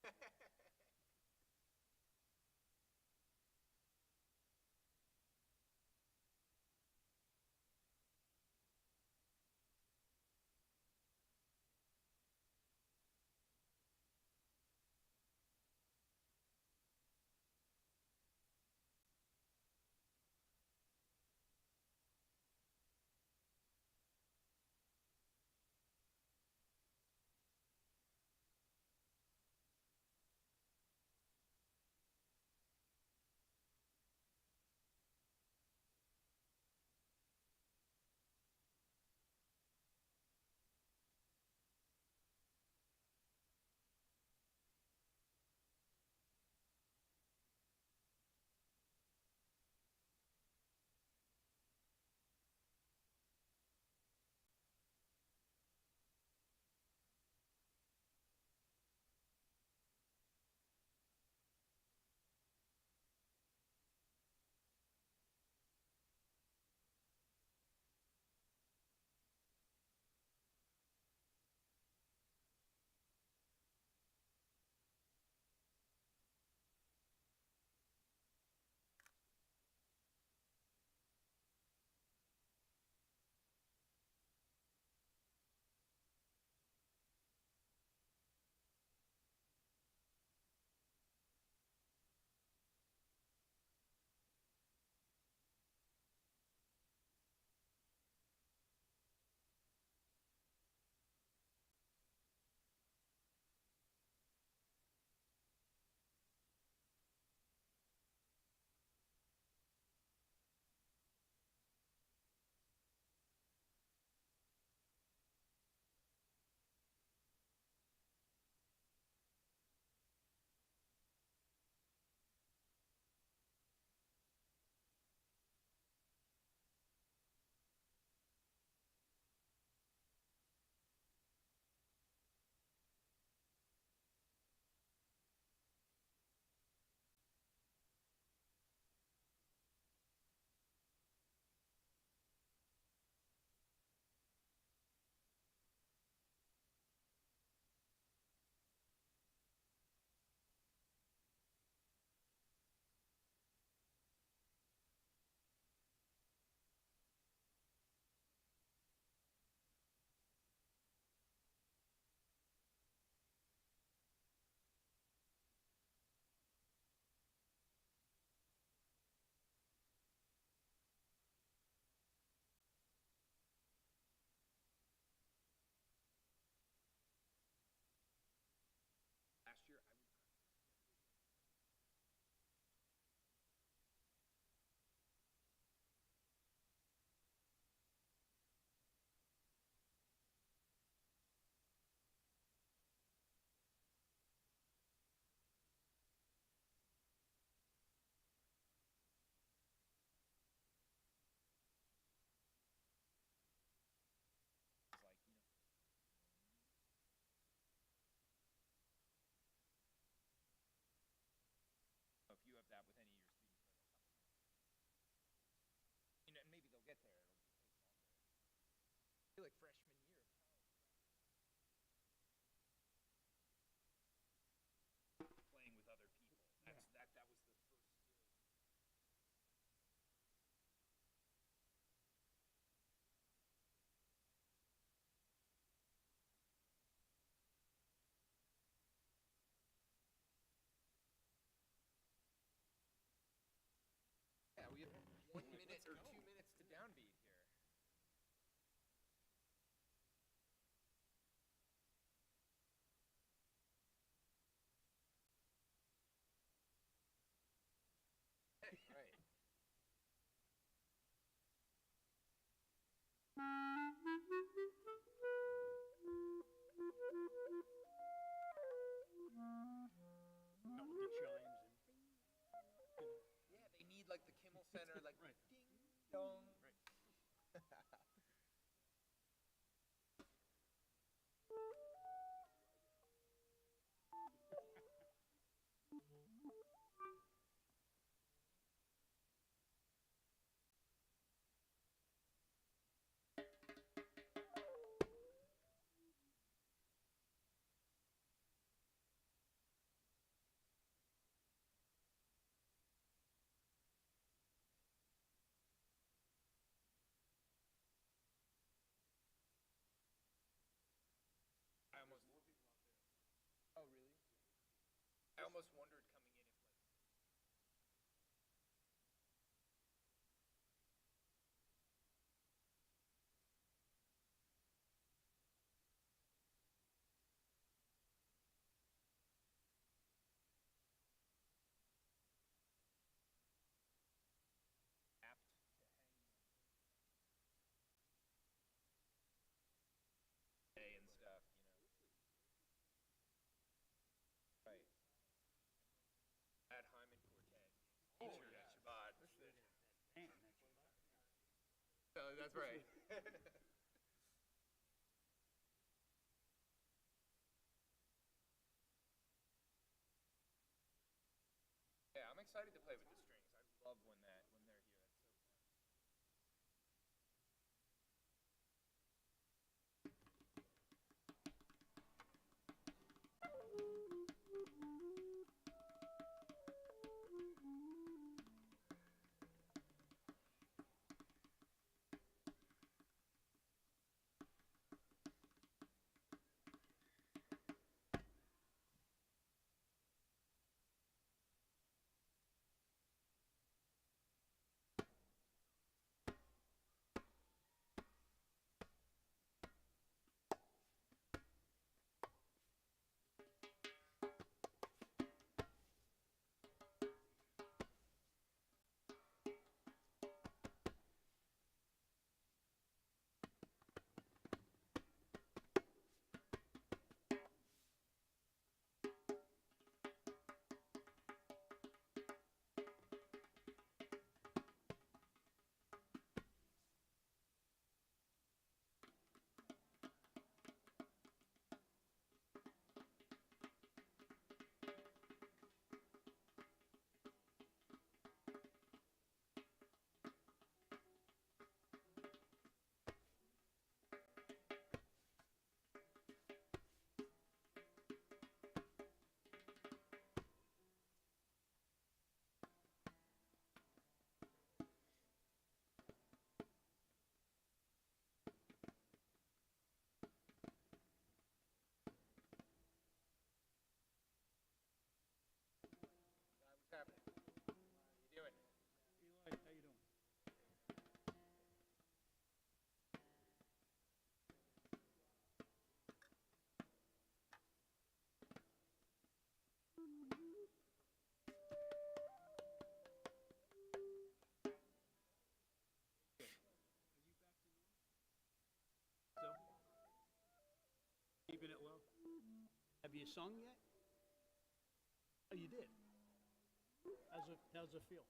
Last year, I would. It's like, if you have that with any of your students where they'll come in, and maybe they'll get there. It'll just take longer. I feel like freshman year of college, playing with other people. That was the first skill. Yeah, we have 1 minute or 2 minutes to downbeat here. Right. Couple good chimes and Yeah, they need like the Kimmel Center, like right. ding dong. Right. almost wondered coming in if apt to hang and stuff, Right. At Hyman Quartet. Featured at Shabbat. Man, That's right. Yeah, I'm excited to play with the strings. I love when they're here. That's so fun. What's happening? What are you doing? Eli, how you doing? Still? Keeping it well? Have you sung yet? Oh, you did? How's it feel?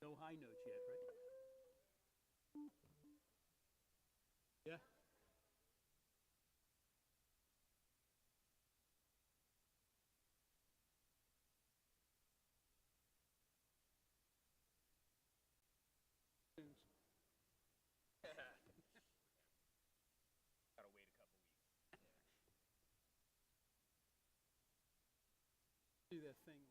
No high notes yet, right? Yeah? Gotta wait a couple weeks. Do that thing.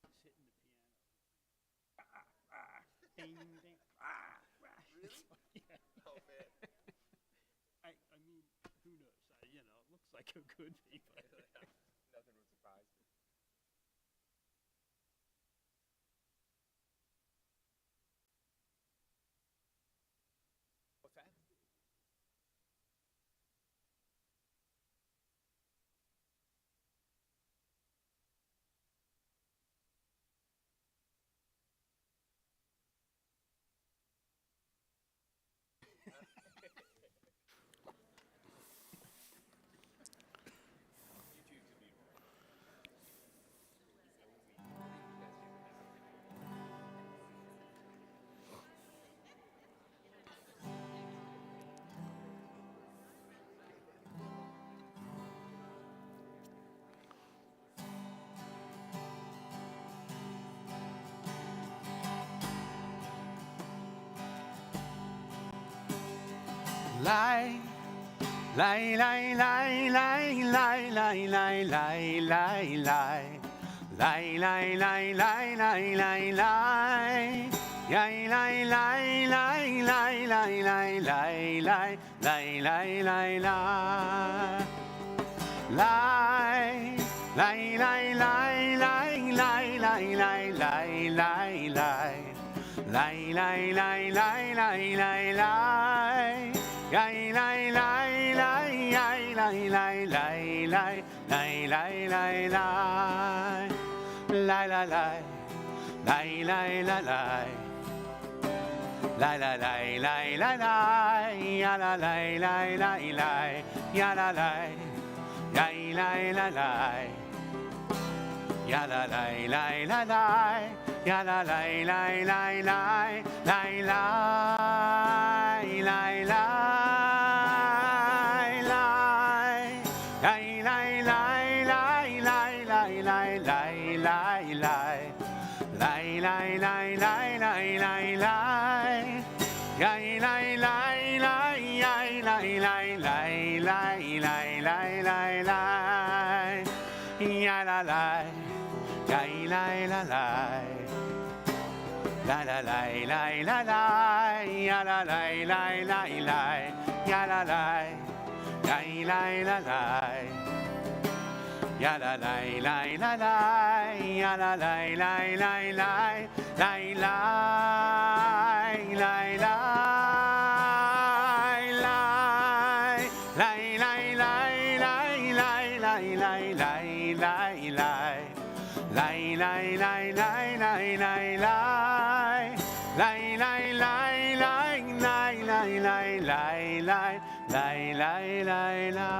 There's a thing on YouTube. He's hitting the piano. Ding, ding. Really? Yeah. Oh man. I mean, who knows? It looks like it could be, but Nothing would surprise me. What's that? YouTube's a beautiful thing. Light Lai lai lai lai lai lai lai lai lai lai. Lai lai lai lai lai lai lai. Lai lai lai lai lai lai lai lai lai lai lai lai lai. Lai lai lai lai lai lai lai lai lai lai lai. Lai lai lai lai lai lai lai. Lai lai lai lai lai lai lai lai lai lai lai lai lai. Lai lai lai lai lai lai lai. Lai lai lai lai lai lai. Ya la lai lai lai lai. Ya la lai. Lai lai lai lai. Ya la lai lai lai lai. Ya la lai lai lai lai. Lai lai lai lai. Lai lai lai lai lai lai lai lai lai lai. Lai lai lai lai lai lai lai. Lai lai lai lai lai lai lai lai lai lai lai lai lai. Ya la lai. Lai lai la lai. La la lai lai la lai. Ya la lai lai lai lai. Ya la lai. Lai lai la lai. Ya la lai lai la lai. Ya la lai lai lai lai. Lai lai lai lai lai. Lai lai lai lai lai lai lai lai lai lai. Lai lai lai lai lai lai lai. Lai lai lai lai lai lai lai lai lai. Lai lai lai lai.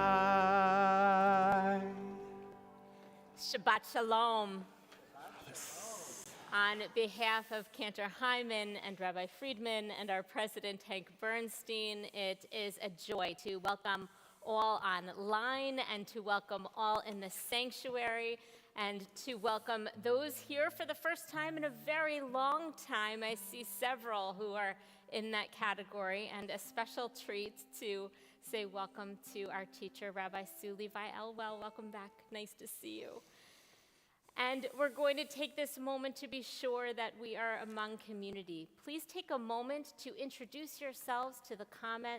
Shabbat Shalom. On behalf of Cantor Hyman and Rabbi Friedman and our president, Hank Bernstein, it is a joy to welcome all online and to welcome all in the sanctuary and to welcome those here for the first time in a very long time. I see several who are in that category, and a special treat to say welcome to our teacher, Rabbi Sue Levi Elwell. Welcome back. Nice to see you. And we're going to take this moment to be sure that we are among community. Please take a moment to introduce yourselves to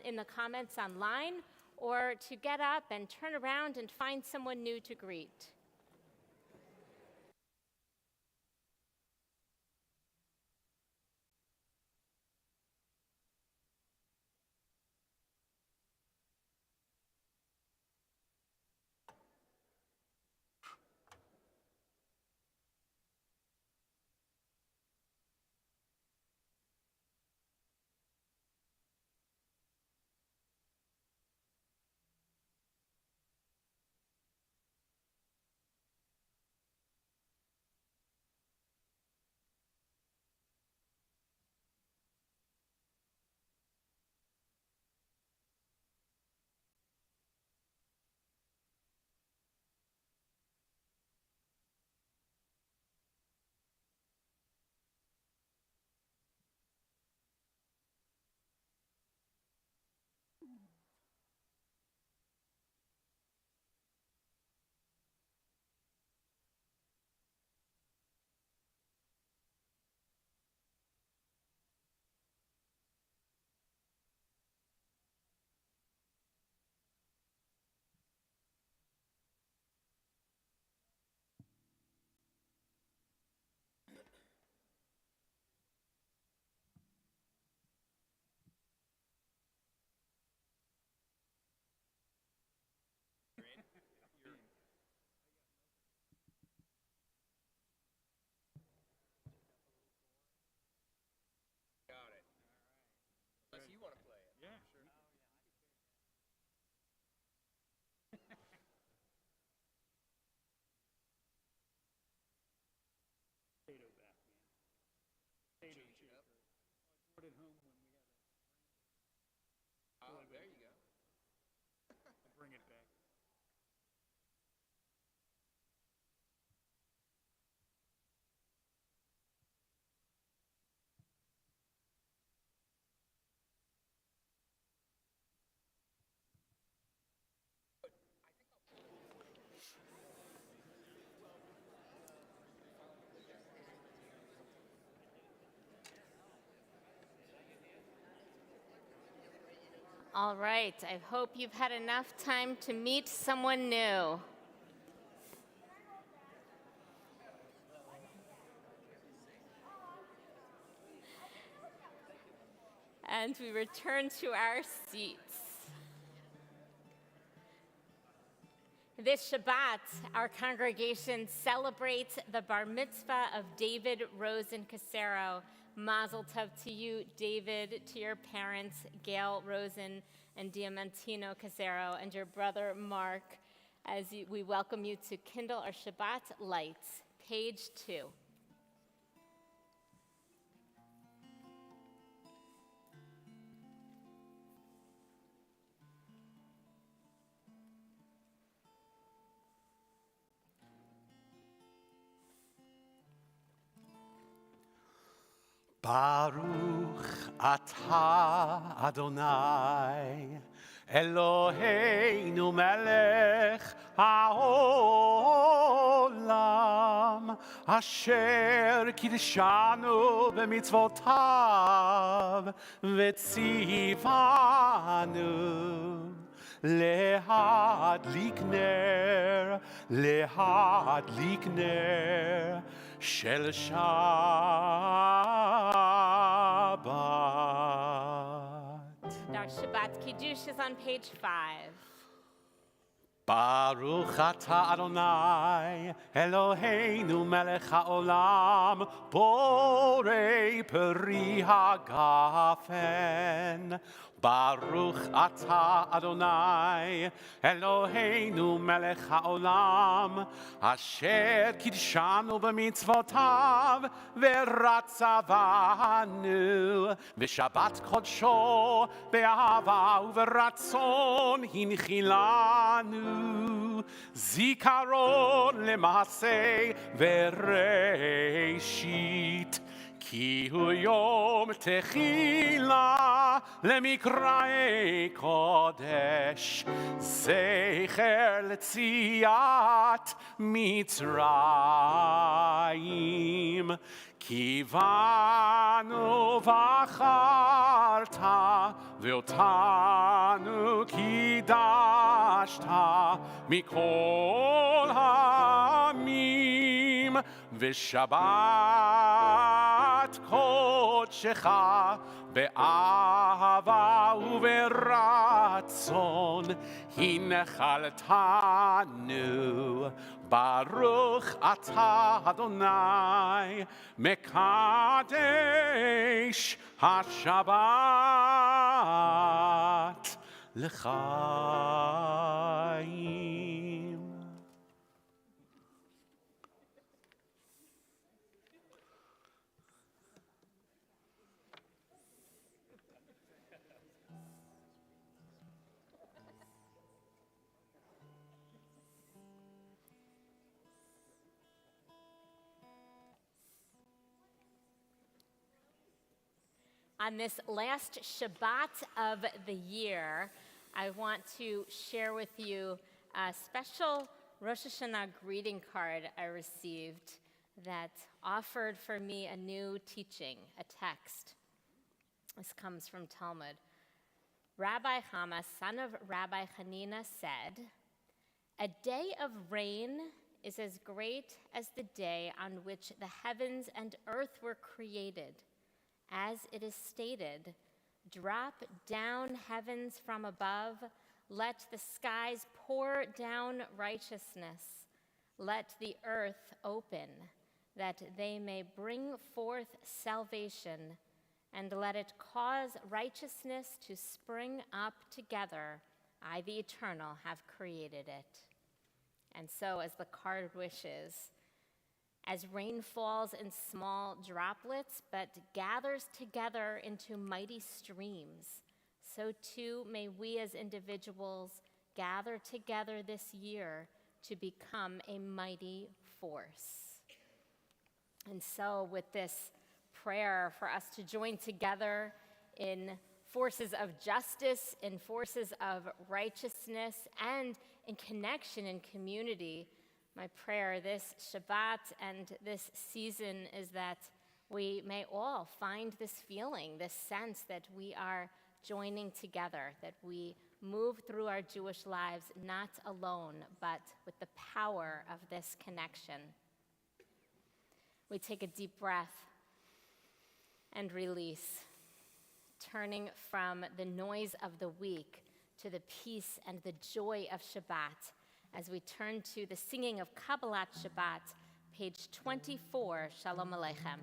in the comments online, or to get up and turn around and find someone new to greet. All right, I hope you've had enough time to meet someone new. And we return to our seats. This Shabbat, our congregation celebrates the bar mitzvah of David Rosen Casero. Mazel tov to you, David, to your parents, Gail Rosen and Diamantino Casero, and your brother, Mark, as we welcome you to kindle our Shabbat lights, page 2. Baruch atah Adonai Eloheinu melech haolam asher kiddushanu b'mitzvotav v'tzivanu להדליק נר של שבת. Our Shabbat Kiddush is on page 5. ברוך אתה אדוני אלוהינו מלך העולם בורא פרי הגפן ברוך אתה אדוני אלוהינו מלך העולם אשר קידשנו במצוותיו ורצבנו בשבת קודשו באהבה וברצון הנחילנו זיכרון למעשה וראשית כי הוא יום תחילה למקראי קודש זכר לציאת מצרים כי בנו בחרת ואותנו קידשת מכל העמים ושבת קודשך באהבה וברצון הנחלתנו ברוך אתה אדוני מקדש השבת לחיים. On this last Shabbat of the year, I want to share with you a special Rosh Hashanah greeting card I received that offered for me a new teaching, a text. This comes from Talmud. Rabbi Hama, son of Rabbi Hanina, said, "A day of rain is as great as the day on which the heavens and earth were created. As it is stated, drop down heavens from above, let the skies pour down righteousness, let the earth open, that they may bring forth salvation, and let it cause righteousness to spring up together. I, the Eternal, have created it." And so, as the card wishes, as rain falls in small droplets but gathers together into mighty streams, so too may we as individuals gather together this year to become a mighty force. And so with this prayer for us to join together in forces of justice, in forces of righteousness, and in connection and community, my prayer this Shabbat and this season is that we may all find this feeling, this sense that we are joining together, that we move through our Jewish lives not alone, but with the power of this connection. We take a deep breath and release, turning from the noise of the week to the peace and the joy of Shabbat, as we turn to the singing of Kabbalat Shabbat, page 24, Shalom Aleichem.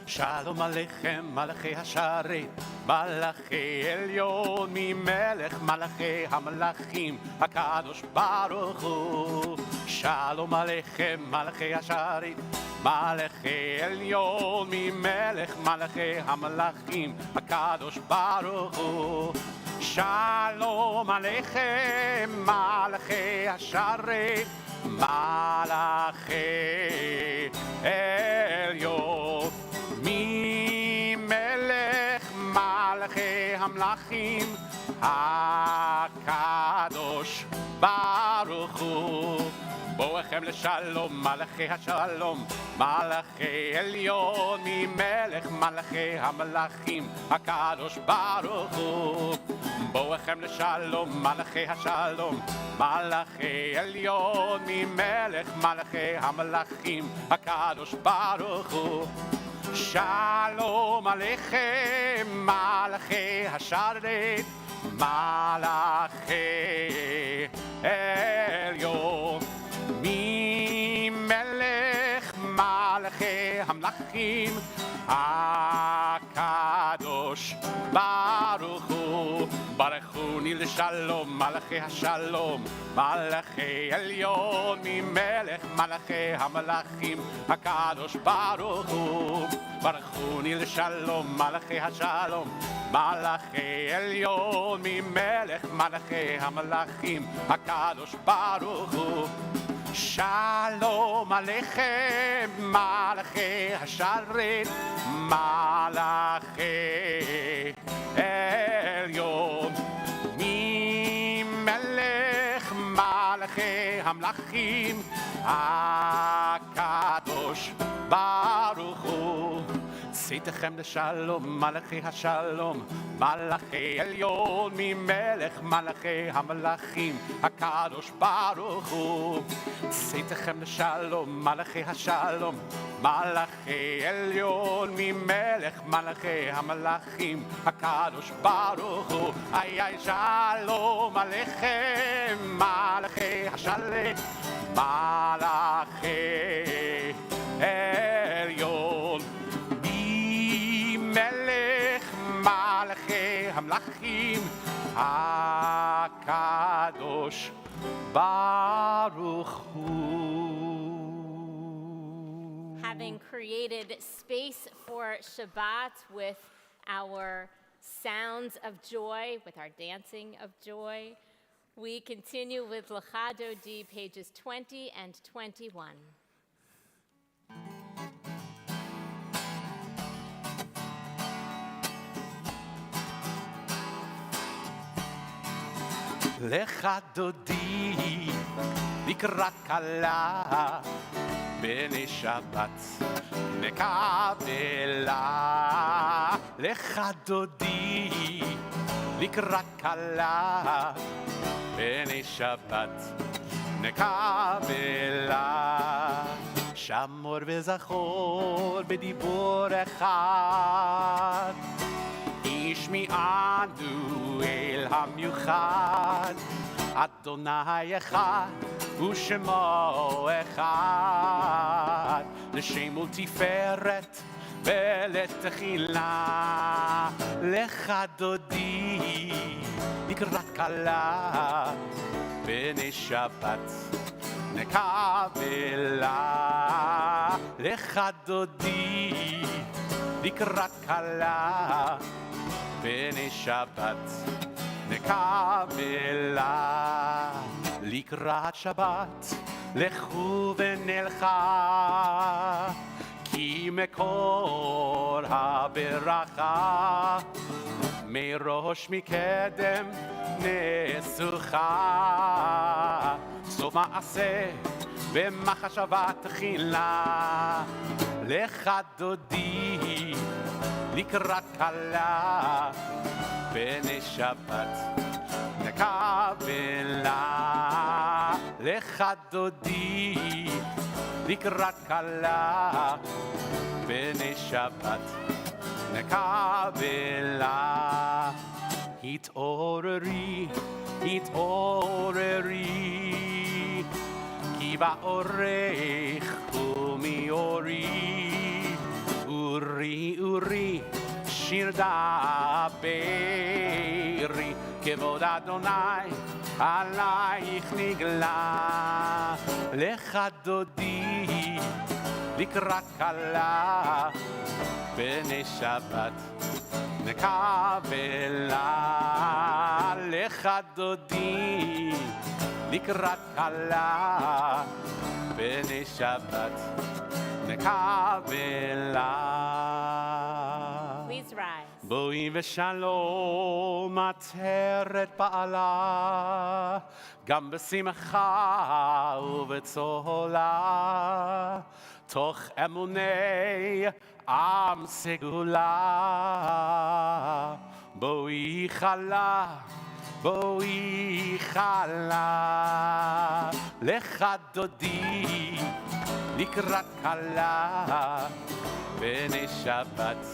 Shalom Aleichem, מלאכי השרת, מלאכי עליון ממלך מלאכי המלאכים, הקדוש ברוך הוא. שלום עליכם, מלאכי השרת, מלאכי עליון ממלך מלאכי המלאכים, הקדוש ברוך הוא. שלום עליכם, מלאכי השרת, מלאכי עליון ממלך מלאכי המלאכים, הקדוש ברוך הוא. בואכם לשלום, מלאכי השלום, מלאכי עליון ממלך מלאכי המלאכים, הקדוש ברוך הוא. בואכם לשלום, מלאכי השלום, מלאכי עליון ממלך מלאכי המלאכים, הקדוש ברוך הוא. שלום עליכם, מלאכי השרת, מלאכי עליון ממלך מלאכי המלאכים, הקדוש ברוך הוא. ברכוני לשלום, מלאכי השלום, מלאכי עליון ממלך מלאכי המלאכים, הקדוש ברוך הוא. ברכוני לשלום, מלאכי השלום, מלאכי עליון ממלך מלאכי המלאכים, הקדוש ברוך הוא. שלום עליכם, מלאכי השרת, מלאכי עליון ממלך מלאכי המלאכים, הקדוש ברוך הוא. צאתכם לשלום, מלאכי השלום, מלאכי עליון ממלך מלאכי המלאכים, הקדוש ברוך הוא. צאתכם לשלום, מלאכי השלום, מלאכי עליון ממלך מלאכי המלאכים, הקדוש ברוך הוא. איי איי שלום עליכם, מלאכי השלום, מלאכי עליון מלך מלאכי המלאכים, הקדוש ברוך הוא. Having created space for Shabbat with our sounds of joy, with our dancing of joy, we continue with Lecha Dodi, pages 20 and 21. לך דודי לקראת כלה, בני שבת נקבלה. לך דודי לקראת כלה, בני שבת נקבלה. שמור וזכור בדיבור אחד, ישמיענו אל המיוחד. אדוני אחד ושמו אחד, לשם ולתפארת ולתחילה. לך דודי לקראת כלה, בני שבת נקבלה. לך דודי לקראת כלה, בני שבת נקבלה. לקראת שבת לכו ונלכה, כי מקור הברכה מראש מקדם נסוכה. סוף מעשה במחשבה תחילה, לך דודי לקראת כלה, בני שבת נקבלה, לך דודי לקראת כלה, בני שבת נקבלה. התעוררי, התעוררי, כי באורך ומאורי, אורי אורי שיר דברי, כבוד אדוני עלייך נגלה. לך דודי לקראת כלה, בני שבת נקבלה. לך דודי לקראת כלה, בני שבת נקבלה. Please rise. בואי ושלום עטרת בעלה, גם בשמחה ובצהלה, תוך אמוני עם סגולה. בואי חלה, בואי חלה, לך דודי לקראת כלה, בני שבת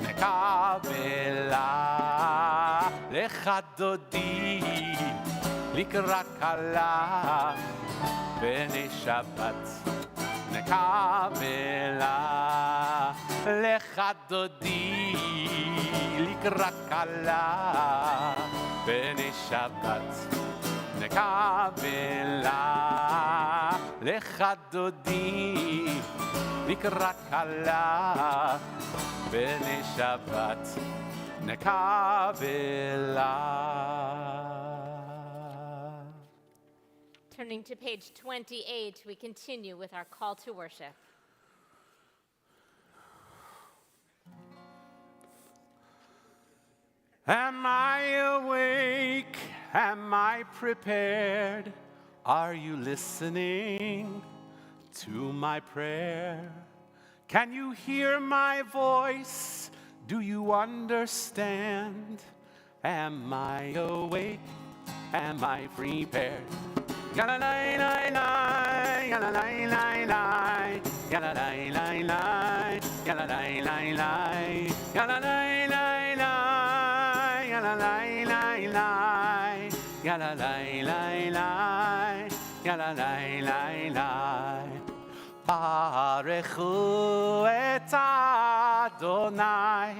נקבלה. לך דודי לקראת כלה, בני שבת נקבלה. לך דודי לקראת כלה, בני שבת נקבלה. לך דודי לקראת כלה, בני שבת נקבלה. Turning to page 28, we continue with our call to worship. Am I awake? Am I prepared? Are you listening to my prayer? Can you hear my voice? Do you understand? Am I awake? Am I prepared? Ga-la-la-la-la, ga-la-la-la-la, ga-la-la-la-la, ga-la-la-la-la, ga-la-la-la-la, ga-la-la-la-la, ga-la-la-la-la, ga-la-la-la-la. Barechu et Adonai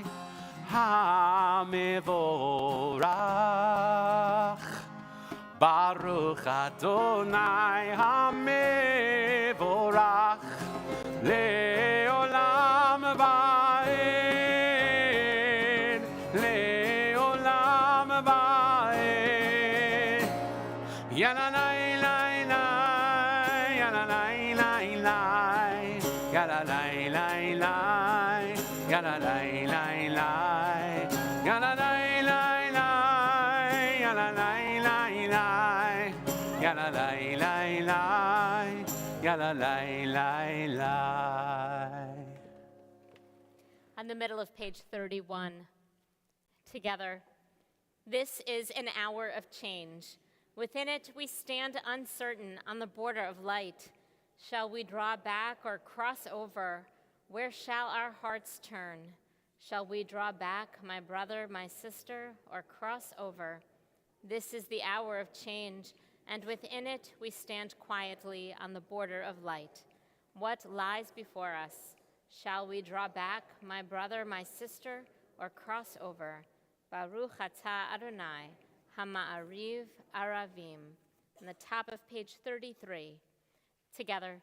HaMevorach, Baruch Adonai HaMevorach, Leolam Va'ed, Leolam Va'ed. Ya-la-la-la-la, ya-la-la-la-la, ya-la-la-la-la, ya-la-la-la-la, ya-la-la-la-la, ya-la-la-la-la, ya-la-la-la-la, ya-la-la-la-la. On the middle of page 31, together, this is an hour of change. Within it, we stand uncertain on the border of light. Shall we draw back or cross over? Where shall our hearts turn? Shall we draw back, my brother, my sister, or cross over? This is the hour of change, and within it we stand quietly on the border of light. What lies before us? Shall we draw back, my brother, my sister, or cross over? Baruch atah Adonai, Hama'ariv Aravim. On the top of page 33. Together,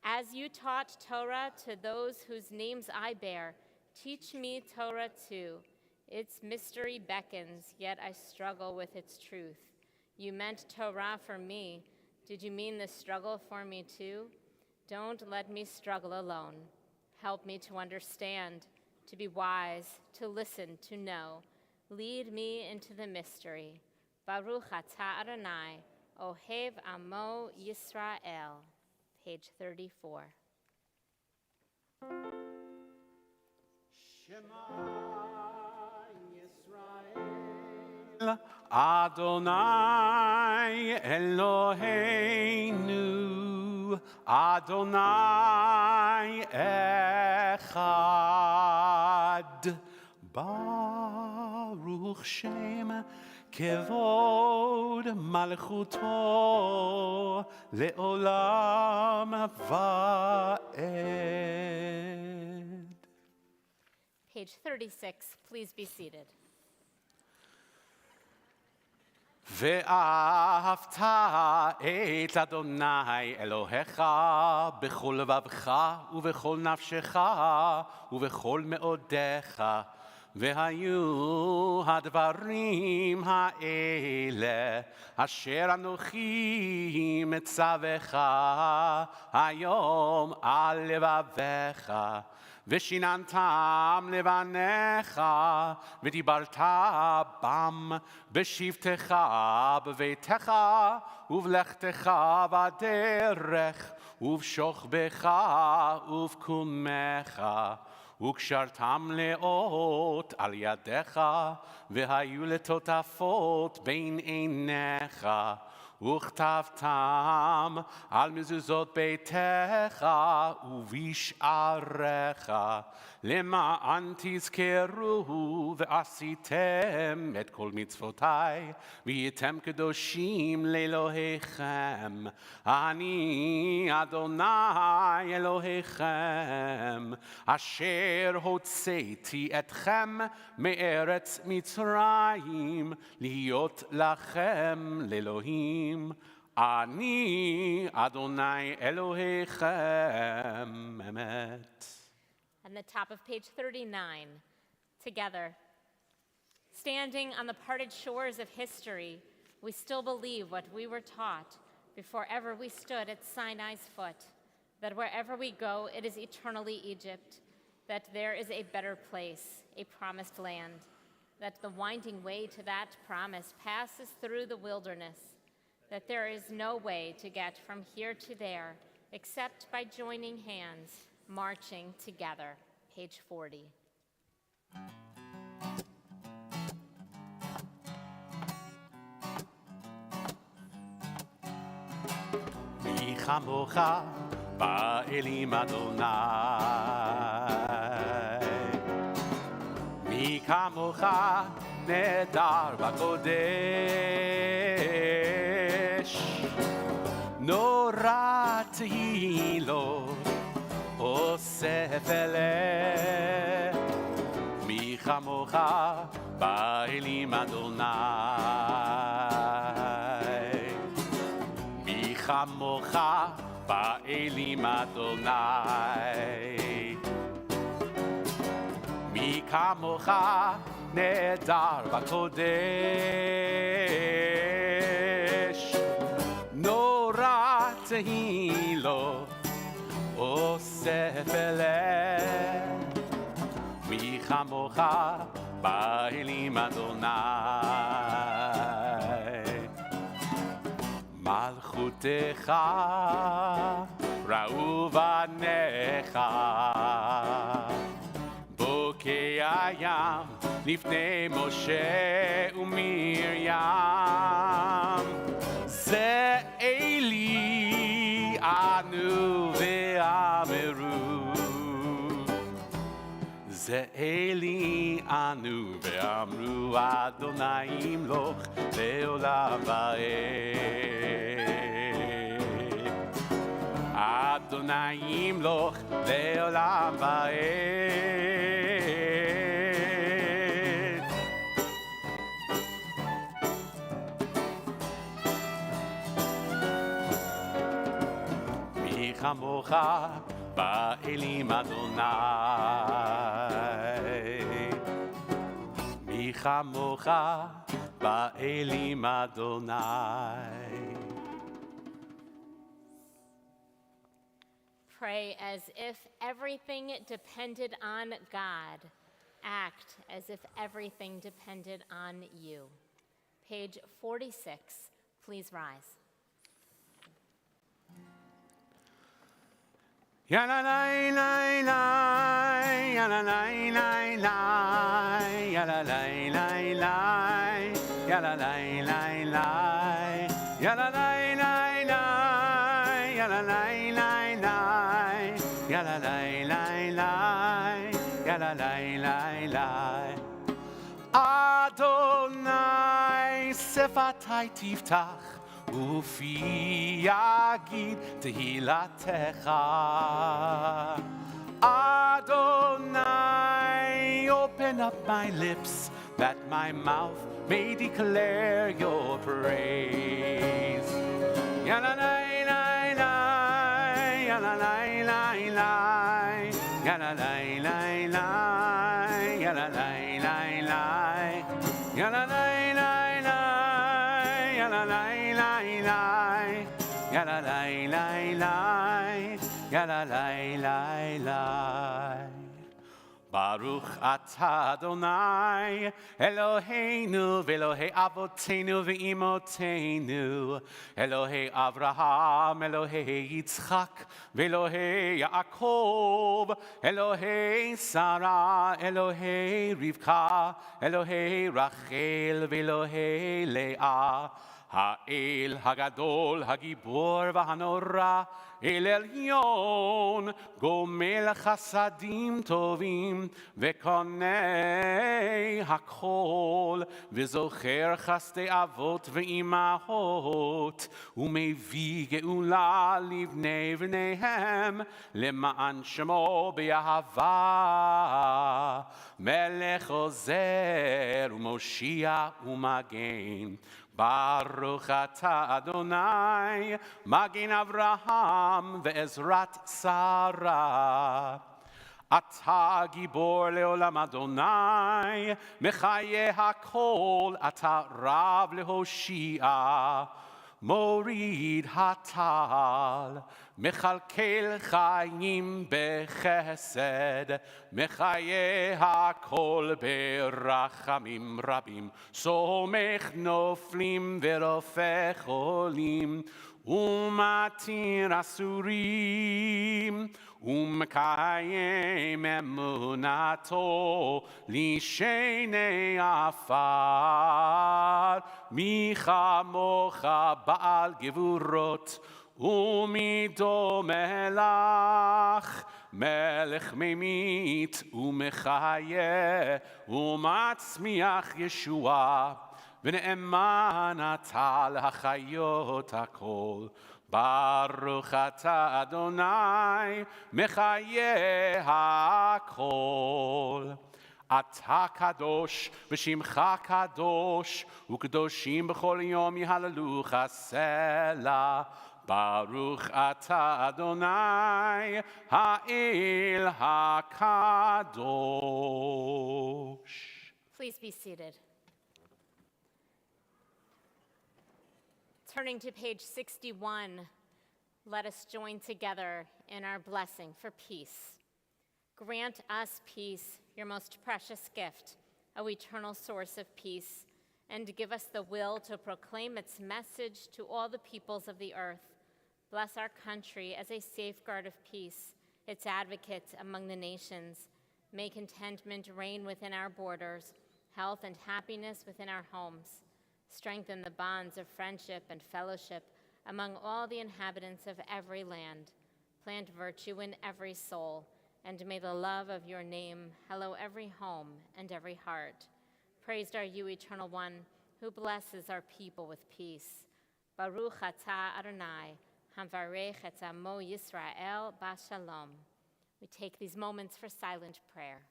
as you taught Torah to those whose names I bear, teach me Torah too. Its mystery beckons, yet I struggle with its truth. You meant Torah for me. Did you mean the struggle for me too? Don't let me struggle alone. Help me to understand, to be wise, to listen, to know. Lead me into the mystery. Baruch atah Adonai, Ohev Amo Yisrael. page 34. Adonai Eloheinu, Adonai Echad, Baruch Shem Kevod Malchuto Leolam Va'ed. Page 36, please be seated. ואהבת את אדוני אלוהיך בכל לבבך ובכל נפשך ובכל מאודיך. והיו הדברים האלה אשר אנוכי מצווך היום על לבביך. ושיננתם לבניך, ודיברת בם בשבתך, בביתך, ובלכתך בדרך, ובשוכבך, ובקומך, וקשרתם לאות על ידיך, והיו לטוטפות בין עיניך. וכתבתם על מזוזות ביתך ובשעריך, למען תזכרו ועשיתם את כל מצוותיי, והייתם קדושים לאלוהיכם. אני אדוני אלוהיכם, אשר הוצאתי אתכם מארץ מצרים, להיות לכם לאלוהים. אני אדוני אלוהיכם אמת. And the top of page 39, together. Standing on the parted shores of history, we still believe what we were taught before ever we stood at Sinai's foot, that wherever we go, it is eternally Egypt, that there is a better place, a promised land, that the winding way to that promise passes through the wilderness, that there is no way to get from here to there except by joining hands, marching together. Page 40. מי כמוך באלים אדוני, מי כמוך נהדר בקודש, נורא תהילות אוסף אלה. מי כמוך באלים אדוני, מי כמוך באלים אדוני, מי כמוך נהדר בקודש, נורא תהילות אוסף אלה. מי כמוך באלים אדוני, מלכותך ראו בניך, בוקע ים לפני משה ומרים. זה אלי ענו ואמרו, זה אלי ענו ואמרו, אדוני ימלוך לעולם ועד. אדוני ימלוך לעולם ועד. מי כמוך באלים אדוני, מי כמוך באלים אדוני. Pray as if everything depended on God. Act as if everything depended on you. Page 46, please rise. Ya la la la la, ya la la la la, ya la la la la, ya la la la la, ya la la la la, ya la la la la, ya la la la la, ya la la la la. Adonai sefatai tiftach ufi yagid tehilatecha. Adonai, open up my lips that my mouth may declare your praise. Ya la la la la, ya la la la la, ya la la la la, ya la la la la, ya la la la la, ya la la la la, ya la la la la, ya la la la la. Baruch atah Adonai, Eloheinu v'Elohei Avotenu v'Imotenu, Elohei Avraham, Elohei Yitzchak, v'Elohei Yaakov, Elohei Sarah, Elohei Rivka, Elohei Rachel, v'Elohei Leah, Ha'el Hagadol, Hagibor v'Hanora, El Elyon, Gomel Chasadim Tovim, Vekonei Hakol, Vezocher Chaste Avot Ve'imahot, Umevi Geula Livnei V'neihem, Lema'an Shemo Be'ahava, Melech Ozer, Umoshia Umagen, Baruch atah Adonai, Magin Avraham ve'ezrat Sarah. Atah gibor leolam Adonai, mechaye hakol, atah rav lehoshia. Morid hatal, mechalkel chayim bechesed, mechaye hakol berachamim rabim, somech noflim verofech olim, umatir asurim, umekayem emunato, lishenei afar, micha mocha baal gevurot, umido melach, melech memit, umechaye, umatzmiach Yeshua, v'ne'eman ata l'hachayot hakol. Baruch atah Adonai, mechaye hakol. Atah kadosh, v'shimcha kadosh, u'kadoshim b'chol yom yihallelu Selah. Baruch atah Adonai, ha'el hakadosh. Please be seated. Turning to page 61, let us join together in our blessing for peace. Grant us peace, your most precious gift, O eternal source of peace, and give us the will to proclaim its message to all the peoples of the earth. Bless our country as a safeguard of peace, its advocate among the nations. May contentment reign within our borders, health and happiness within our homes. Strengthen the bonds of friendship and fellowship among all the inhabitants of every land. Plant virtue in every soul, and may the love of your name hallow every home and every heart. Praised are you, Eternal One, who blesses our people with peace. Baruch atah Adonai, hamvarech et amo Yisrael b'shalom. We take these moments for silent prayer.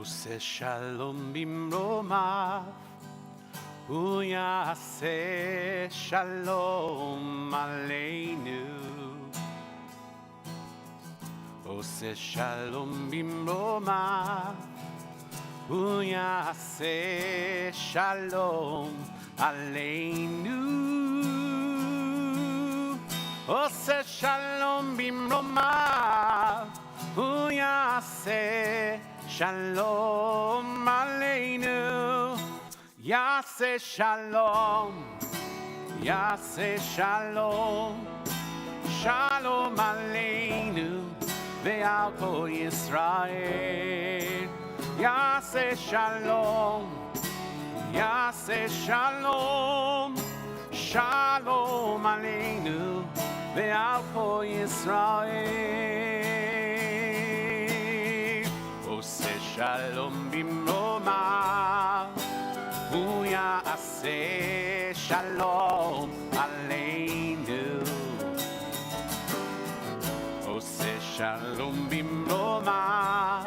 עושה שלום במרומיו, הוא יעשה שלום עלינו. עושה שלום במרומיו, הוא יעשה שלום עלינו. עושה שלום במרומיו, הוא יעשה שלום עלינו. יעשה שלום, יעשה שלום, שלום עלינו ועל כל ישראל. יעשה שלום, יעשה שלום, שלום עלינו ועל כל ישראל. עושה שלום במרומיו, הוא יעשה שלום עלינו. עושה שלום במרומיו,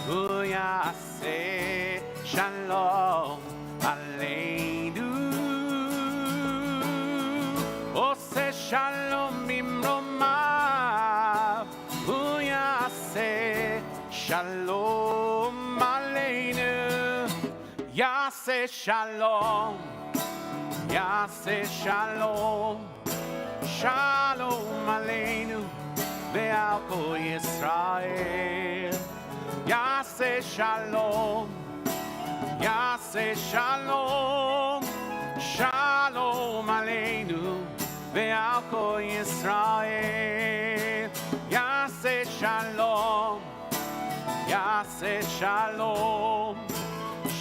הוא יעשה שלום עלינו. עושה שלום במרומיו, הוא יעשה שלום עלינו. יעשה שלום, יעשה שלום, שלום עלינו ועל כל ישראל. יעשה שלום, יעשה שלום, שלום עלינו ועל כל ישראל. יעשה שלום, יעשה שלום,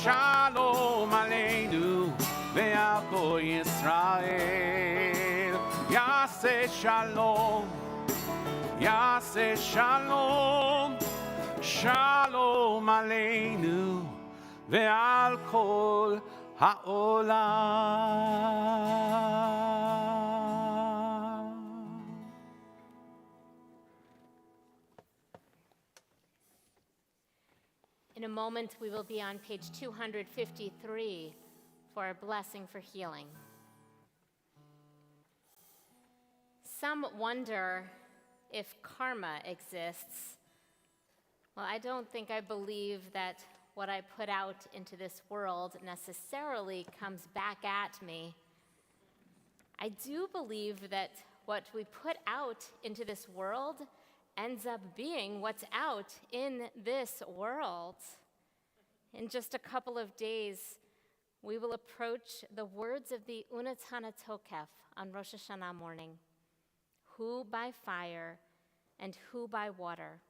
שלום עלינו ועל כל ישראל. יעשה שלום, יעשה שלום, שלום עלינו ועל כל העולם. In a moment, we will be on page 253 for a blessing for healing. Some wonder if karma exists. Well, I don't think I believe that what I put out into this world necessarily comes back at me. I do believe that what we put out into this world ends up being what's out in this world. In just a couple of days, we will approach the words of the Unatana Tokef on Rosh Hashanah morning. Who by fire and who by water.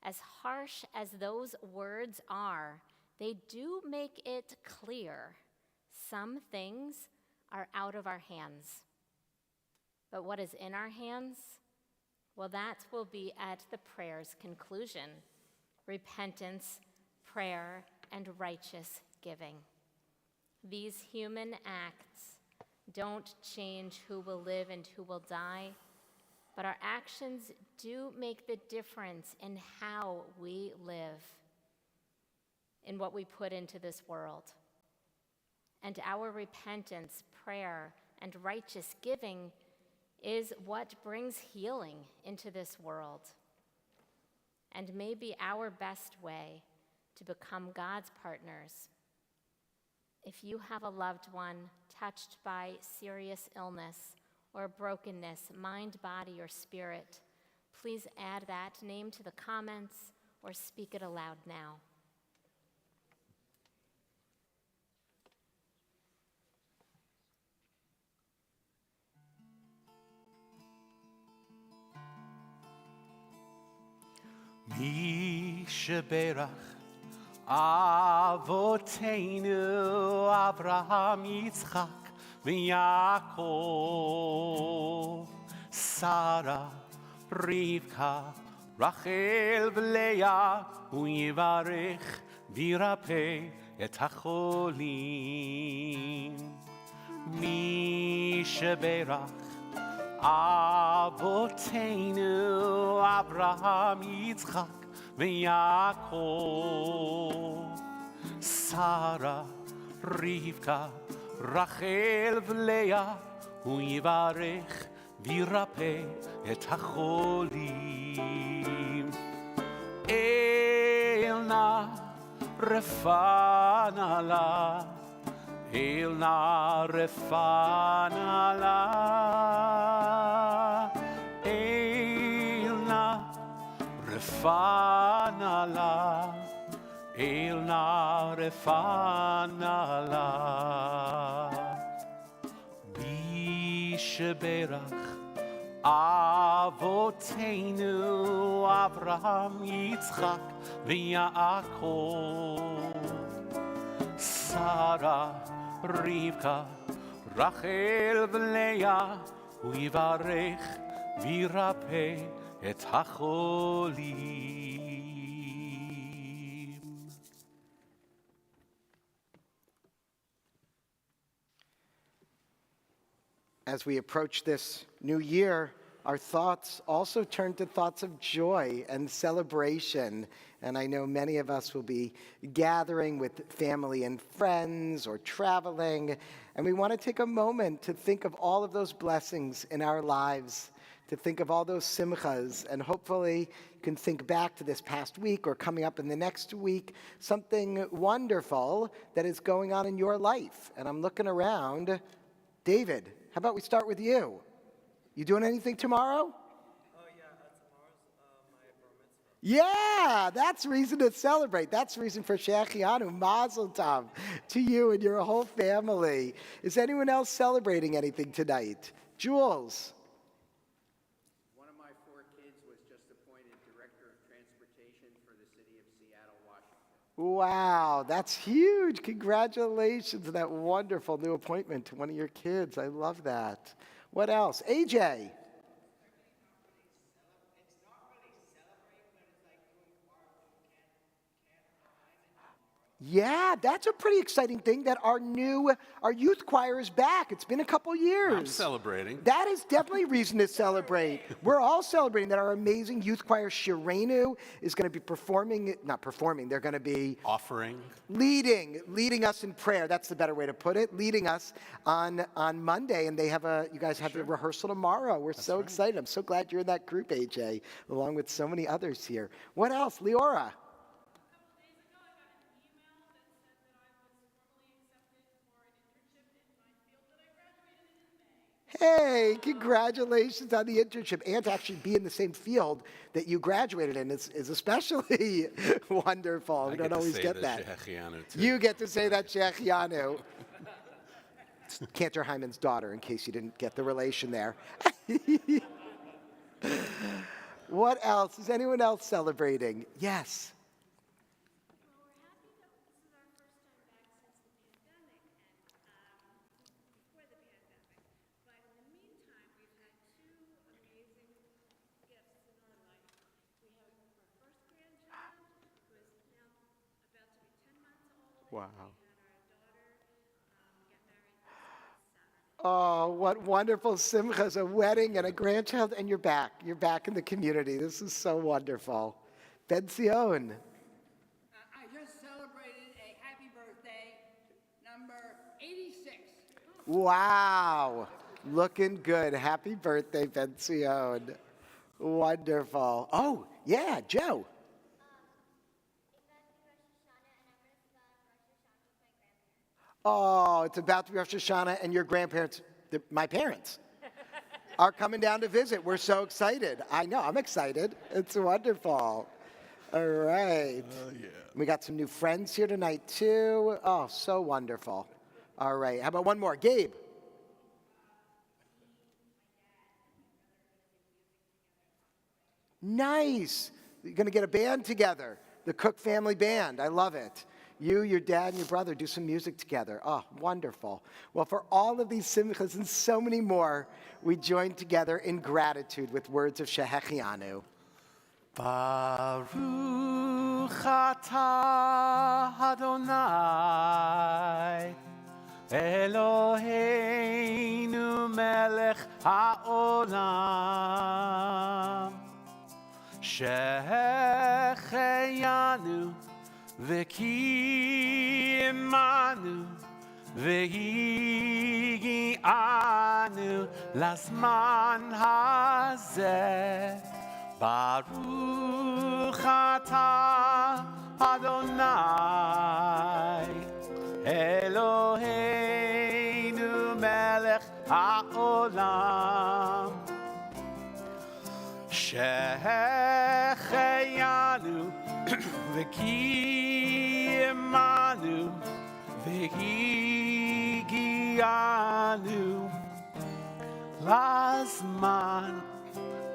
As harsh as those words are, they do make it clear some things are out of our hands. But what is in our hands? Well, that will be at the prayer's conclusion. Repentance, prayer, and righteous giving. These human acts don't change who will live and who will die, but our actions do make the difference in how we live, in what we put into this world. And our repentance, prayer, and righteous giving is what brings healing into this world, and may be our best way to become God's partners. If you have a loved one touched by serious illness or brokenness, mind, body, or spirit, please add that name to the comments or speak it aloud now. מי שברך אבותינו אברהם יצחק ויעקב, שרה, רבקה, רחל ולאה, הוא יברך וירפא את החולים. מי שברך אבותינו אברהם, יצחק ויעקב, שרה, רבקה, רחל ולאה, הוא יברך וירפא את החולים. אל נא רפא לה, אל נא רפא לה, אל נא רפא לה, אל נא רפא לה. מי שברך אבותינו אברהם, יצחק ויעקב, שרה, רבקה, רחל ולאה, הוא יברך וירפא את החולים. As we approach this new year, our thoughts also turn to thoughts of joy and celebration. And I know many of us will be gathering with family and friends or traveling. And we want to take a moment to think of all of those blessings in our lives, to think of all those simchas. And hopefully you can think back to this past week or coming up in the next week, something wonderful that is going on in your life. And I'm looking around. David, how about we start with you? You doing anything tomorrow? Oh, yeah, tomorrow's my bar mitzvah. Yeah, that's reason to celebrate. That's reason for Shechianu. Mazel tov to you and your whole family. Is anyone else celebrating anything tonight? Jules? One of my 4 kids was just appointed Director of Transportation for the city of Seattle, Washington. Wow, that's huge. Congratulations on that wonderful new appointment to one of your kids. I love that. What else? AJ? Yeah, that's a pretty exciting thing that our youth choir is back. It's been a couple years. I'm celebrating. That is definitely reason to celebrate. We're all celebrating that our amazing youth choir, Shirenu, is going to be they're going to be Offering. leading us in prayer. That's the better way to put it. Leading us on Monday, and you guys have the rehearsal tomorrow. We're so excited. I'm so glad you're in that group, AJ, along with so many others here. What else? Leora? Hey, congratulations on the internship. And to actually be in the same field that you graduated in is especially wonderful. We don't always get that. You get to say that, Shechianu. Cantor Hyman's daughter, in case you didn't get the relation there. What else? Is anyone else celebrating? Yes. Wow. Oh, what wonderful simchas, a wedding and a grandchild, and you're back. You're back in the community. This is so wonderful. Ben Sion. I just celebrated a happy birthday, number 86. Wow. Looking good. Happy birthday, Ben Sion. Wonderful. Oh, yeah, Joe. Oh, it's about to be Rosh Hashanah, and your grandparents, my parents, are coming down to visit. We're so excited. I know, I'm excited. It's wonderful. All right. Yeah. We got some new friends here tonight, too. Oh, so wonderful. All right. How about one more? Gabe. Nice. You're going to get a band together, the Cook family band. I love it. You, your dad, and your brother do some music together. Oh, wonderful. Well, for all of these simchas and so many more, we join together in gratitude with words of Shehechianu. Baruch atah Adonai Eloheinu melech העולם. שהחיינו וקיימנו והגיענו לזמן הזה. ברוך אתה אדוני אלוהינו מלך העולם. שהחיינו וקיימנו והגיענו לזמן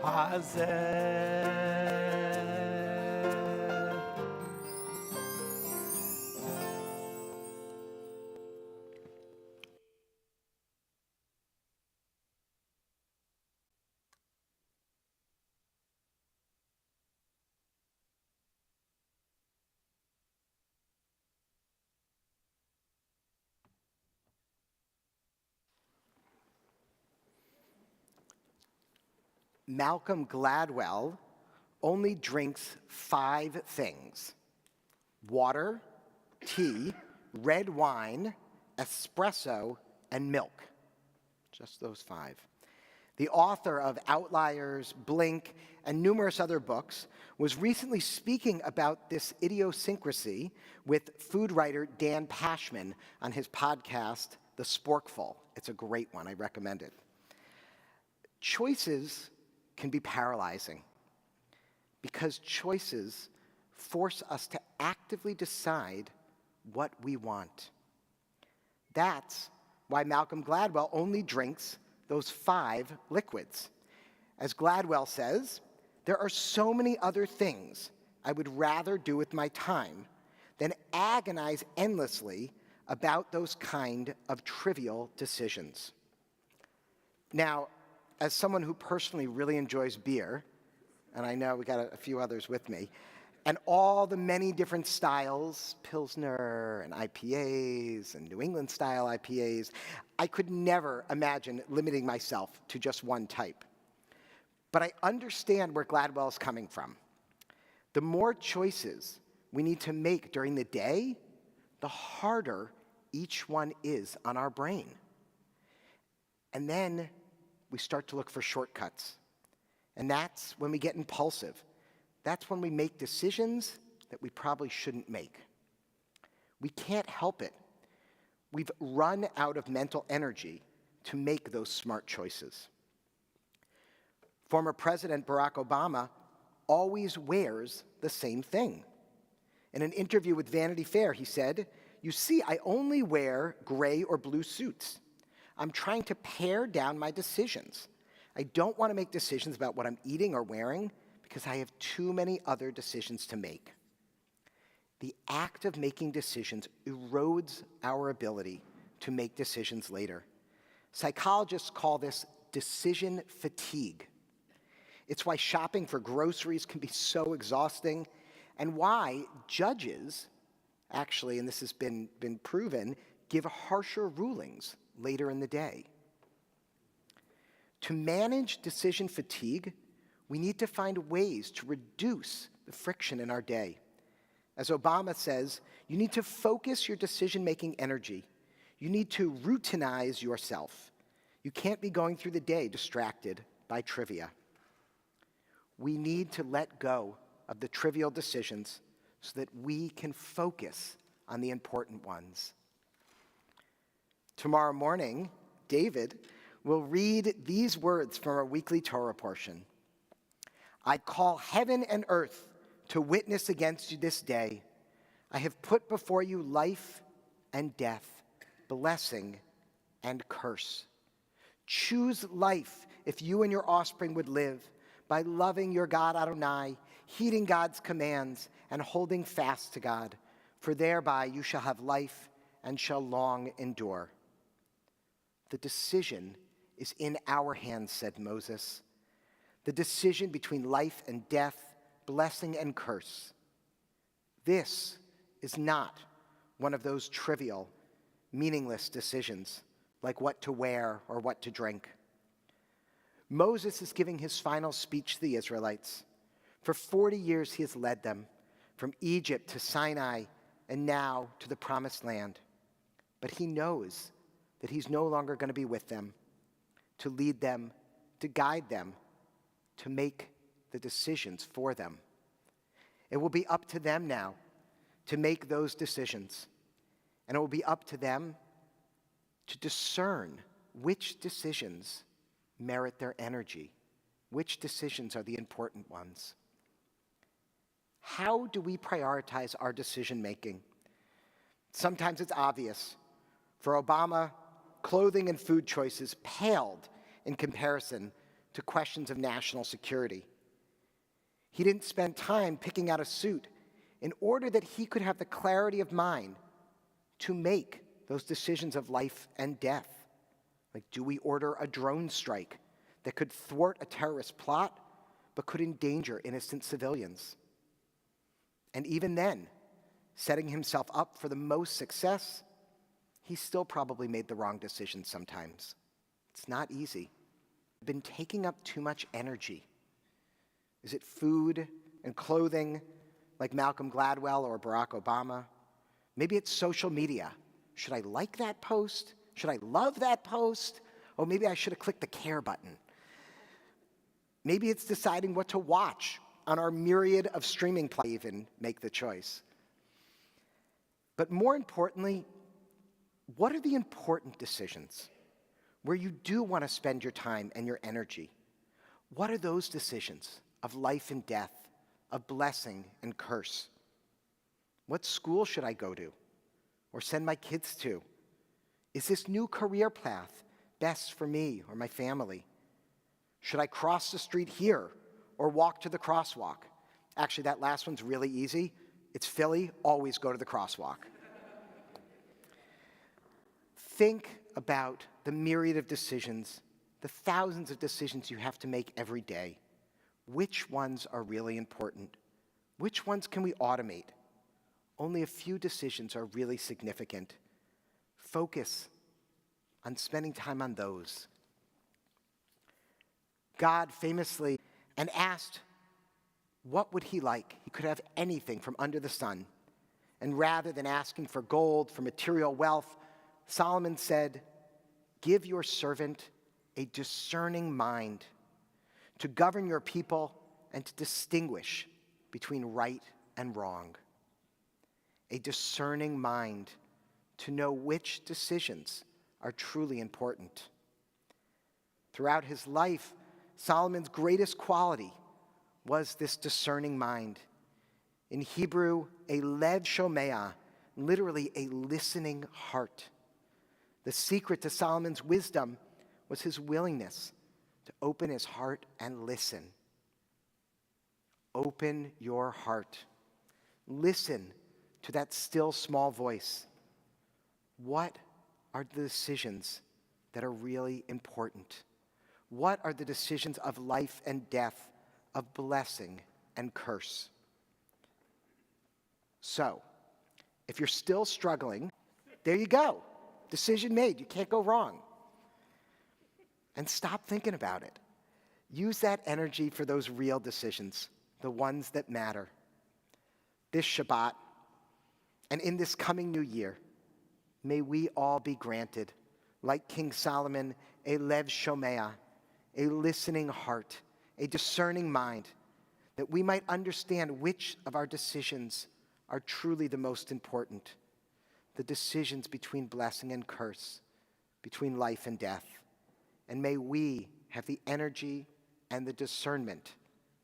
הזה. Malcolm Gladwell only drinks 5 things: water, tea, red wine, espresso, and milk. Just those 5. The author of Outliers, Blink, and numerous other books was recently speaking about this idiosyncrasy with food writer Dan Pashman on his podcast, The Sporkful. It's a great one. I recommend it. Choices can be paralyzing because choices force us to actively decide what we want. That's why Malcolm Gladwell only drinks those 5 liquids. As Gladwell says, there are so many other things I would rather do with my time than agonize endlessly about those kind of trivial decisions. Now, as someone who personally really enjoys beer, and I know we got a few others with me, and all the many different styles, Pilsner and IPAs and New England style IPAs, I could never imagine limiting myself to just one type. But I understand where Gladwell is coming from. The more choices we need to make during the day, the harder each one is on our brain. And then we start to look for shortcuts. And that's when we get impulsive. That's when we make decisions that we probably shouldn't make. We can't help it. We've run out of mental energy to make those smart choices. Former President Barack Obama always wears the same thing. In an interview with Vanity Fair, he said, "You see, I only wear gray or blue suits. I'm trying to pare down my decisions. I don't want to make decisions about what I'm eating or wearing because I have too many other decisions to make." The act of making decisions erodes our ability to make decisions later. Psychologists call this decision fatigue. It's why shopping for groceries can be so exhausting, and why judges, actually, and this has been proven, give harsher rulings later in the day. To manage decision fatigue, we need to find ways to reduce the friction in our day. As Obama says, you need to focus your decision-making energy. You need to routinize yourself. You can't be going through the day distracted by trivia. We need to let go of the trivial decisions so that we can focus on the important ones. Tomorrow morning, David will read these words from our weekly Torah portion. "I call heaven and earth to witness against you this day. I have put before you life and death, blessing and curse. Choose life if you and your offspring would live by loving your God Adonai, heeding God's commands, and holding fast to God, for thereby you shall have life and shall long endure." The decision is in our hands, said Moses. The decision between life and death, blessing and curse. This is not one of those trivial, meaningless decisions like what to wear or what to drink. Moses is giving his final speech to the Israelites. For 40 years, he has led them from Egypt to Sinai and now to the Promised Land. But he knows that he's no longer going to be with them, to lead them, to guide them, to make the decisions for them. It will be up to them now to make those decisions. And it will be up to them to discern which decisions merit their energy, which decisions are the important ones. How do we prioritize our decision making? Sometimes it's obvious. For Obama, clothing and food choices paled in comparison to questions of national security. He didn't spend time picking out a suit in order that he could have the clarity of mind to make those decisions of life and death. Like, do we order a drone strike that could thwart a terrorist plot but could endanger innocent civilians? And even then, setting himself up for the most success, he still probably made the wrong decision sometimes. It's not easy. Been taking up too much energy. Is it food and clothing like Malcolm Gladwell or Barack Obama? Maybe it's social media. Should I like that post? Should I love that post? Or maybe I should have clicked the care button. Maybe it's deciding what to watch on our myriad of streaming platforms, even make the choice. But more importantly, what are the important decisions where you do want to spend your time and your energy? What are those decisions of life and death, of blessing and curse? What school should I go to or send my kids to? Is this new career path best for me or my family? Should I cross the street here or walk to the crosswalk? Actually, that last one's really easy. It's Philly, always go to the crosswalk. Think about the myriad of decisions, the thousands of decisions you have to make every day. Which ones are really important? Which ones can we automate? Only a few decisions are really significant. Focus on spending time on those. God famously and asked, what would he like? He could have anything from under the sun. And rather than asking for gold, for material wealth, Solomon said, give your servant a discerning mind to govern your people and to distinguish between right and wrong. A discerning mind to know which decisions are truly important. Throughout his life, Solomon's greatest quality was this discerning mind. In Hebrew, a lev shomea, literally a listening heart. The secret to Solomon's wisdom was his willingness to open his heart and listen. Open your heart. Listen to that still small voice. What are the decisions that are really important? What are the decisions of life and death, of blessing and curse? So, if you're still struggling, there you go. Decision made. You can't go wrong. And stop thinking about it. Use that energy for those real decisions, the ones that matter. This Shabbat, and in this coming new year, may we all be granted, like King Solomon, a lev shomea, a listening heart, a discerning mind, that we might understand which of our decisions are truly the most important. The decisions between blessing and curse, between life and death. And may we have the energy and the discernment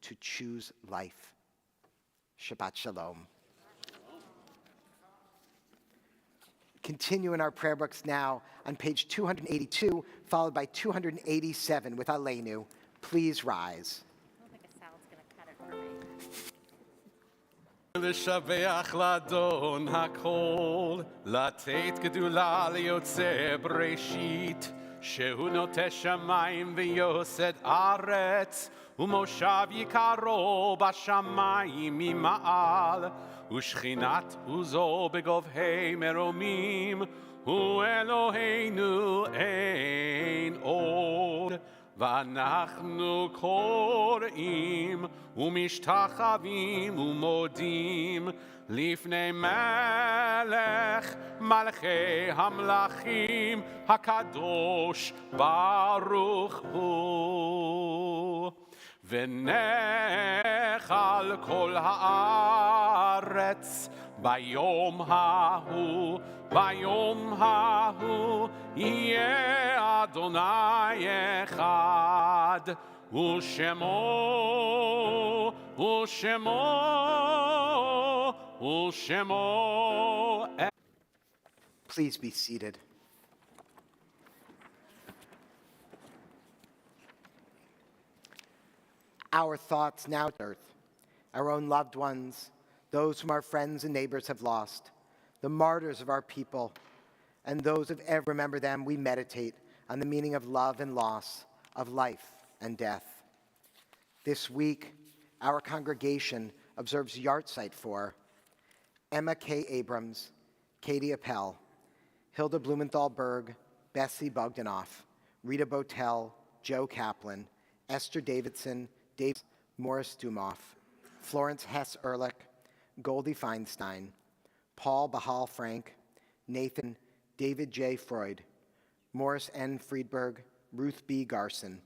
to choose life. Shabbat Shalom. Continue in our prayer books now on page 282, followed by 287 with Aleinu. Please rise. I don't think a salad's going to cut it for me. לשבח לאדון הכל, לתת גדולה ליוצא בראשית, שהוא נוטה שמיים ויוסד ארץ, ומושב יקרו בשמיים ממעל, ושכינת עוזו בגובהי מרומים, הוא אלוהינו אין עוד. ואנחנו קוראים ומשתחווים ומודים לפני מלך מלכי המלכים הקדוש ברוך הוא. ונאכל כל הארץ ביום ההוא, ביום ההוא יהיה אדוני אחד, ושמו, ושמו, ושמו. Please be seated. Our thoughts now to earth, our own loved ones, those whom our friends and neighbors have lost, the martyrs of our people, and those of ever remember them, we meditate on the meaning of love and loss, of life and death. This week, our congregation observes yahrzeit for Emma K. Abrams, Katie Appel, Hilda Blumenthal Berg, Bessie Bogdanoff, Rita Botel, Joe Kaplan, Esther Davidson, Dave Morris Dumoff, Florence Hess Ehrlich, Goldie Feinstein, Paul Bahal Frank, Nathan David J. Freud, Morris N. Friedberg, Ruth B. Garson,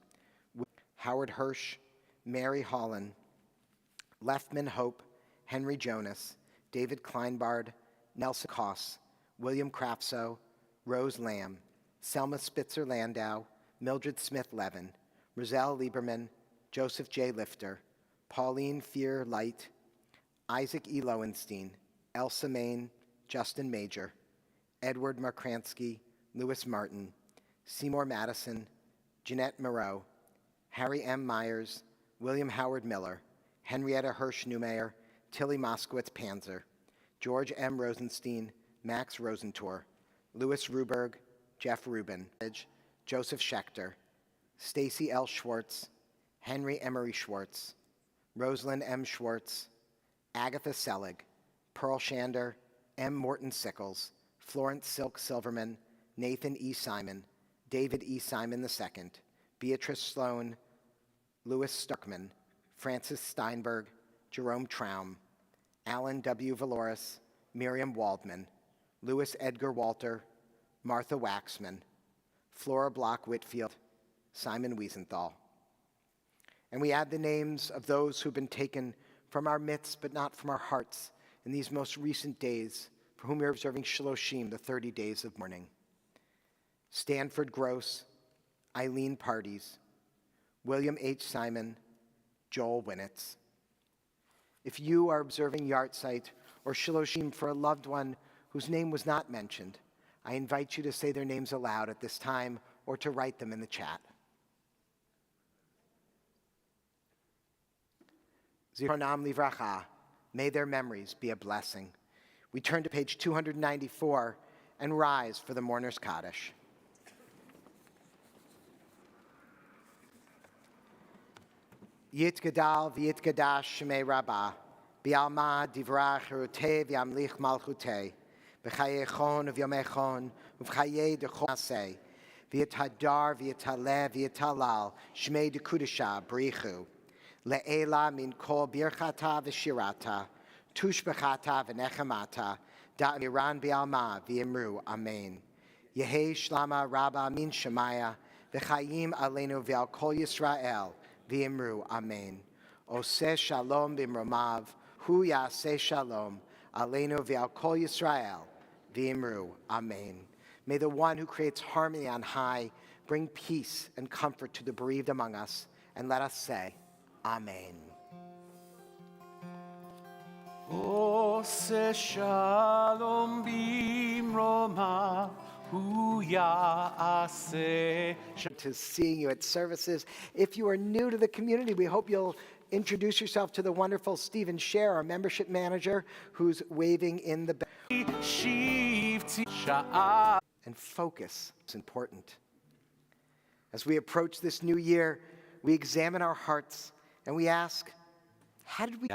Howard Hirsch, Mary Holland, Lefman Hope, Henry Jonas, David Kleinbard, Nelson Koss, William Crafso, Rose Lamb, Selma Spitzer Landau, Mildred Smith Levin, Roselle Lieberman, Joseph J. Lifter, Pauline Fear Light, Isaac E. Lowenstein, Elsa Main, Justin Major, Edward Markransky, Louis Martin, Seymour Madison, Jeanette Moreau, Harry M. Myers, William Howard Miller, Henrietta Hirsch Neumayer, Tilly Moskowitz Panzer, George M. Rosenstein, Max Rosentor, Louis Ruberg, Jeff Rubin, Joseph Schechter, Stacy L. Schwartz, Henry Emery Schwartz, Rosalind M. Schwartz, Agatha Selig, Pearl Shander, M. Morton Sickles, Florence Silk Silverman, Nathan E. Simon, David E. Simon II, Beatrice Sloan, Louis Stuckman, Francis Steinberg, Jerome Traum, Alan W. Valoris, Miriam Waldman, Louis Edgar Walter, Martha Waxman, Flora Block Whitfield, Simon Wiesenthal. And we add the names of those who've been taken from our midst but not from our hearts in these most recent days, for whom we are observing Shloshim, the 30 days of mourning. Stanford Gross, Eileen Parties, William H. Simon, Joel Winnitz. If you are observing yahrzeit or Shloshim for a loved one whose name was not mentioned, I invite you to say their names aloud at this time or to write them in the chat. Zichronam livracha, may their memories be a blessing. We turn to page 294 and rise for the mourner's Kaddish. Yitgadal v'yitgadash shemei rabbah, bi'alma divrach herutei v'yamlich malchutei, b'chayei v'yomei uv'chayei dechon aseh, v'yitadar v'yitaleh v'yitalal, shmei dekudisha brichu, le'ela min kol birchata v'shirata, tushbechata v'nechemata, da'miran bi'alma v'yimru, amen. Yehei shlama rabba min shemaya, v'chayim aleinu v'al kol Yisrael, v'yimru, amen. Oseh shalom b'mromav, hu yaseh shalom, aleinu v'al kol Yisrael, v'yimru, amen. May the one who creates harmony on high bring peace and comfort to the bereaved among us, and let us say, amen. Oseh shalom b'mromav, hu yaseh shalom. To seeing you at services. If you are new to the community, we hope you'll introduce yourself to the wonderful Stephen Scher, our membership manager, who's waving in the back. And focus is important. As we approach this new year, we examine our hearts and we ask, how did we